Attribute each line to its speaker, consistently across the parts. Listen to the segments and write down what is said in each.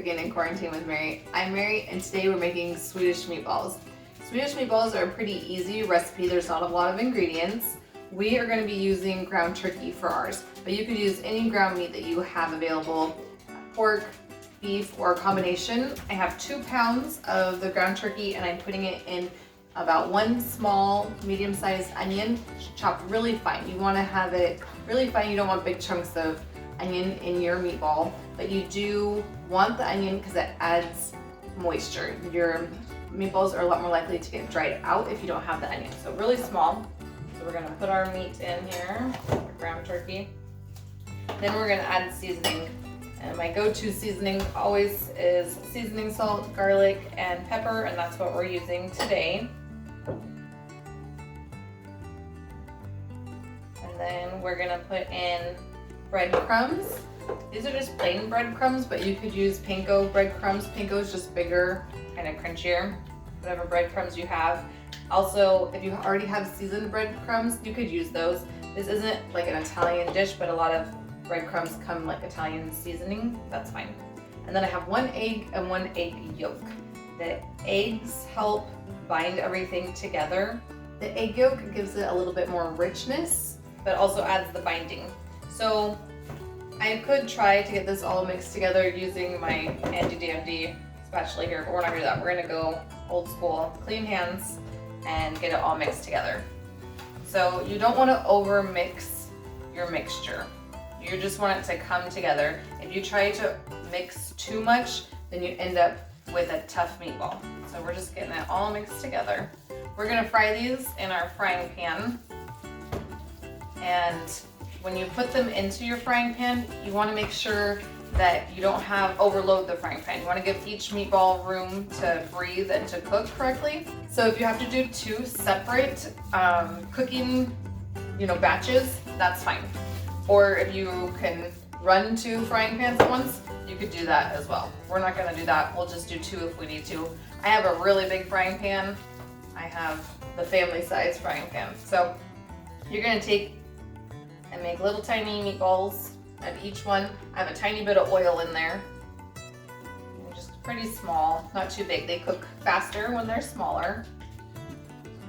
Speaker 1: cooking in quarantine with Mary. I'm Mary, and today we're making Swedish meatballs. Swedish meatballs are a pretty easy recipe. There's not a lot of ingredients. We are going to be using ground turkey for ours, but you could use any ground meat that you have available, pork, beef, or a combination. I have 2 pounds of the ground turkey, and I'm putting it in about 1 small medium-sized onion chopped really fine. You want to have it really fine. You don't want big chunks of onion in your meatball, but you do want the onion because it adds moisture. Your meatballs are a lot more likely to get dried out if you don't have the onion. So really small. So we're gonna put our meat in here, our ground turkey. Then we're gonna add seasoning. And my go-to seasoning always is seasoning salt, garlic, and pepper, and that's what we're using today. And then we're gonna put in breadcrumbs. These are just plain breadcrumbs, but you could use panko breadcrumbs. Panko is just bigger, kind of crunchier, whatever breadcrumbs you have. Also, if you already have seasoned breadcrumbs, you could use those. This isn't like an Italian dish, but a lot of breadcrumbs come like Italian seasoning. That's fine. And then I have 1 egg and 1 egg yolk. The eggs help bind everything together. The egg yolk gives it a little bit more richness, but also adds the binding. So I could try to get this all mixed together using my handy dandy spatula here, but we're not gonna do that. We're gonna go old school, clean hands, and get it all mixed together. So you don't wanna over mix your mixture. You just want it to come together. If you try to mix too much, then you end up with a tough meatball. So we're just getting it all mixed together. We're gonna fry these in our frying pan. And when you put them into your frying pan, you wanna make sure that you don't overload the frying pan. You wanna give each meatball room to breathe and to cook correctly. So if you have to do 2 separate cooking, batches, that's fine. Or if you can run 2 frying pans at once, you could do that as well. We're not gonna do that. We'll just do 2 if we need to. I have a really big frying pan. I have the family size frying pan. So you're gonna take and make little tiny meatballs of each one. I have a tiny bit of oil in there. Just pretty small, not too big. They cook faster when they're smaller.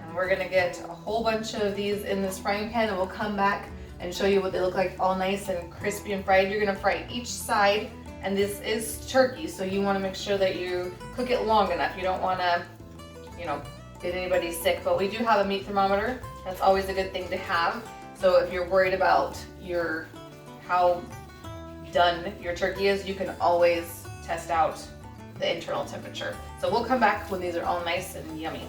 Speaker 1: And we're gonna get a whole bunch of these in this frying pan, and we'll come back and show you what they look like, all nice and crispy and fried. You're gonna fry each side, and this is turkey, so you wanna make sure that you cook it long enough. You don't wanna, get anybody sick, but we do have a meat thermometer. That's always a good thing to have. So if you're worried about how done your turkey is, you can always test out the internal temperature. So we'll come back when these are all nice and yummy.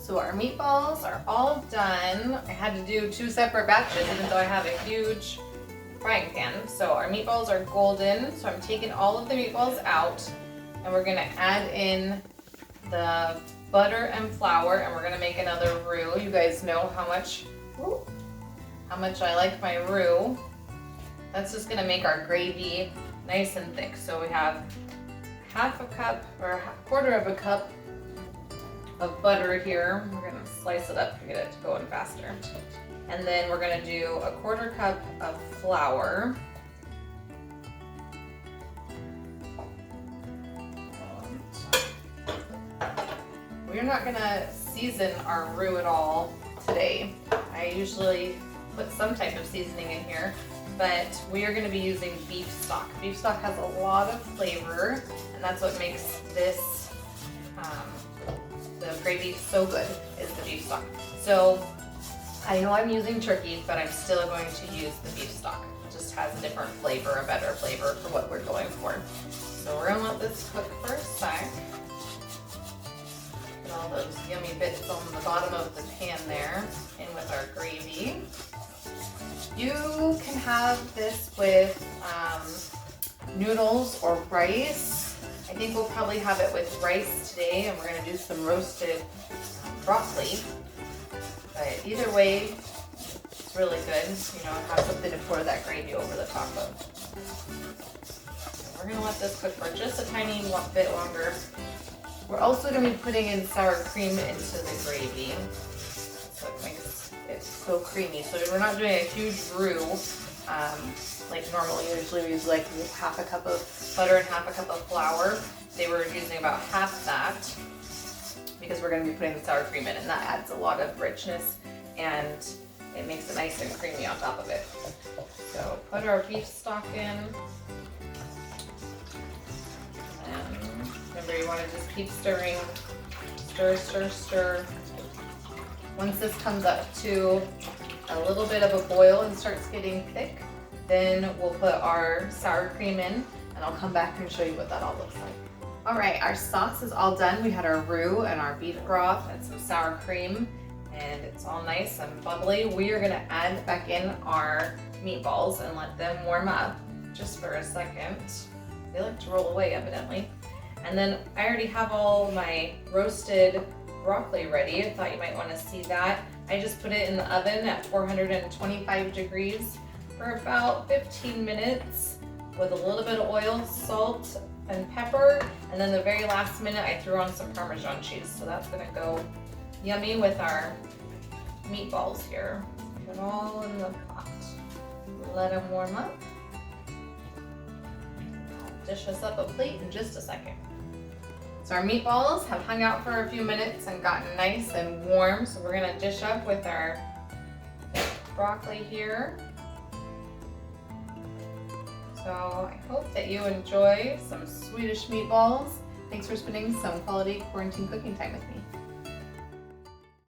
Speaker 1: So our meatballs are all done. I had to do 2 separate batches even though I have a huge frying pan. So our meatballs are golden. So I'm taking all of the meatballs out, and we're gonna add in the butter and flour, and we're gonna make another roux. You guys know how much I like my roux. That's just gonna make our gravy nice and thick. So we have 1/2 cup or 1/4 cup of butter here. We're gonna slice it up to get it going faster. And then we're gonna do a 1/4 cup of flour. We're not gonna season our roux at all today. I usually put some type of seasoning in here, but we are gonna be using beef stock. Beef stock has a lot of flavor, and that's what makes this the gravy so good, is the beef stock. So I know I'm using turkey, but I'm still going to use the beef stock. It just has a different flavor, a better flavor for what we're going for. So we're gonna let this cook for a sec. Get all those yummy bits on the bottom of the pan there, in with our gravy. You can have this with noodles or rice. I think we'll probably have it with rice today, and we're gonna do some roasted broccoli. But either way, it's really good. Have something to pour that gravy over the top of. So we're gonna let this cook for just a tiny bit longer. We're also gonna be putting in sour cream into the gravy, so it makes it so creamy. So we're not doing a huge roux. like normal. Usually we use like half a cup of butter and half a cup of flour. They were using about half that because we're going to be putting the sour cream in, and that adds a lot of richness and it makes it nice and creamy on top of it. So put our beef stock in. And remember, you want to just keep stirring. Stir, stir, stir. Once this comes up to a little bit of a boil and starts getting thick, then we'll put our sour cream in, and I'll come back and show you what that all looks like. All right, our sauce is all done. We had our roux and our beef broth and some sour cream, and it's all nice and bubbly. We are gonna add back in our meatballs and let them warm up just for a second. They like to roll away, evidently. And then I already have all my roasted broccoli ready. I thought you might want to see that. I just put it in the oven at 425 degrees for about 15 minutes with a little bit of oil, salt, and pepper. And then the very last minute I threw on some Parmesan cheese. So that's gonna go yummy with our meatballs here. Put it all in the pot. Let them warm up. I'll dish us up a plate in just a second. So our meatballs have hung out for a few minutes and gotten nice and warm. So we're gonna dish up with our broccoli here. So I hope that you enjoy some Swedish meatballs. Thanks for spending some quality quarantine cooking time with me.